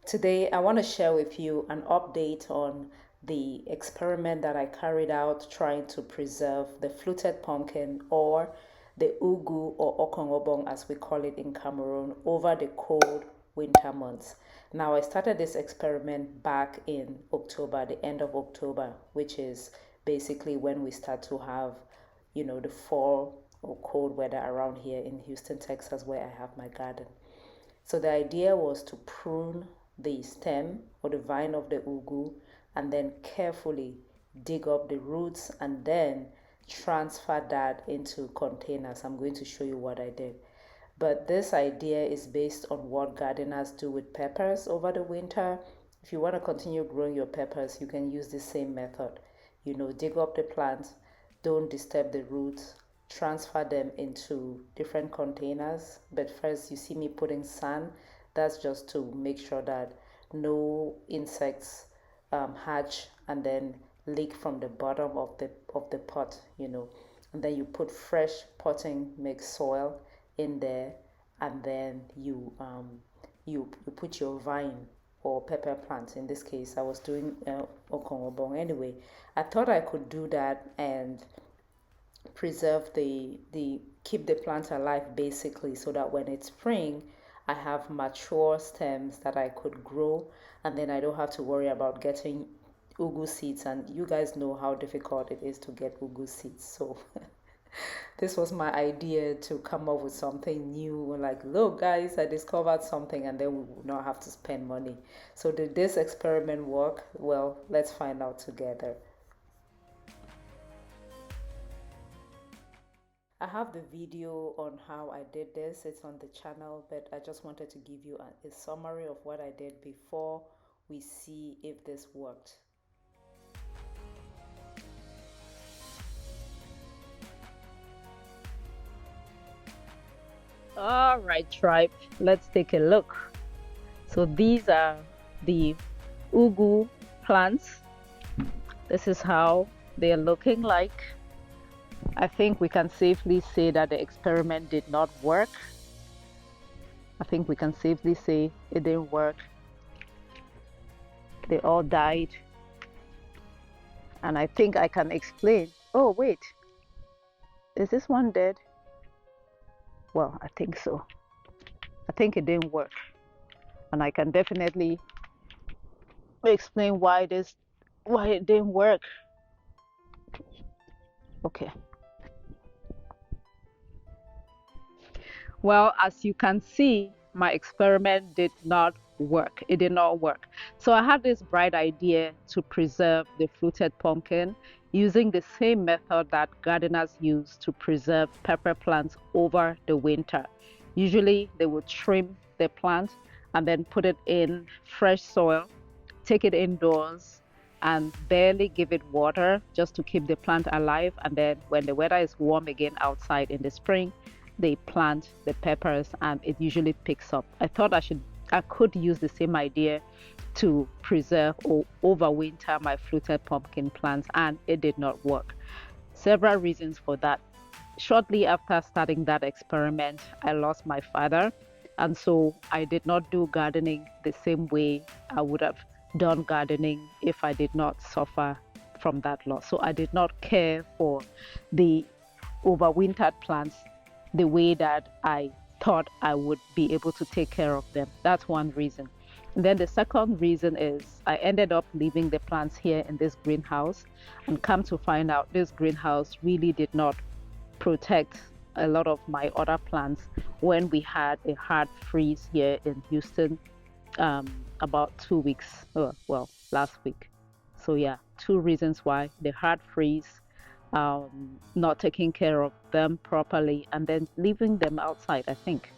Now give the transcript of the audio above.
Today, I want to share with you an update on the experiment that I carried out trying to preserve the fluted pumpkin or the ugu or okongobong as we call it in Cameroon over the cold winter months. Now, I started this experiment back in October, the end of October, which is basically when we start to have, the fall or cold weather around here in Houston, Texas, where I have my garden. So the idea was to prune the stem or the vine of the ugu and then carefully dig up the roots and then transfer that into containers. I'm going to show you what I did. But this idea is based on what gardeners do with peppers over the winter. If you want to continue growing your peppers, you can use the same method. Dig up the plants, don't disturb the roots, transfer them into different containers. But first, you see me putting sand. That's just to make sure that no insects hatch and then leak from the bottom of the pot. And then you put fresh potting mix soil in there, and then you put your vine or pepper plant. In this case, I was doing okongobong. Anyway, I thought I could do that and preserve the keep the plant alive basically, so that when it's spring I have mature stems that I could grow, and then I don't have to worry about getting ugu seeds, and you guys know how difficult it is to get ugu seeds. So this was my idea to come up with something new, like, look guys, I discovered something, and then we would not have to spend money. So did this experiment work? Well, let's find out together. I have the video on how I did this. It's on the channel, but I just wanted to give you a summary of what I did before we see if this worked. All right, tribe, let's take a look. So these are the ugu plants. This is how they're looking like. I think we can safely say that the experiment did not work. I think we can safely say it didn't work. They all died. And I think I can explain. Oh, wait. Is this one dead? Well, I think so. I think it didn't work. And I can definitely explain why it didn't work. Okay. Well, as you can see, my experiment did not work. It did not work. So I had this bright idea to preserve the fluted pumpkin using the same method that gardeners use to preserve pepper plants over the winter. Usually they would trim the plant and then put it in fresh soil, take it indoors, and barely give it water just to keep the plant alive. And then when the weather is warm again outside in the spring, they plant the peppers and it usually picks up. I thought I could use the same idea to preserve or overwinter my fluted pumpkin plants, and it did not work. Several reasons for that. Shortly after starting that experiment, I lost my father, and so I did not do gardening the same way I would have done gardening if I did not suffer from that loss. So I did not care for the overwintered plants the way that I thought I would be able to take care of them. That's one reason. And then the second reason is I ended up leaving the plants here in this greenhouse, and come to find out this greenhouse really did not protect a lot of my other plants when we had a hard freeze here in Houston about 2 weeks, last week. So yeah, two reasons why: the hard freeze, not taking care of them properly, and then leaving them outside, I think.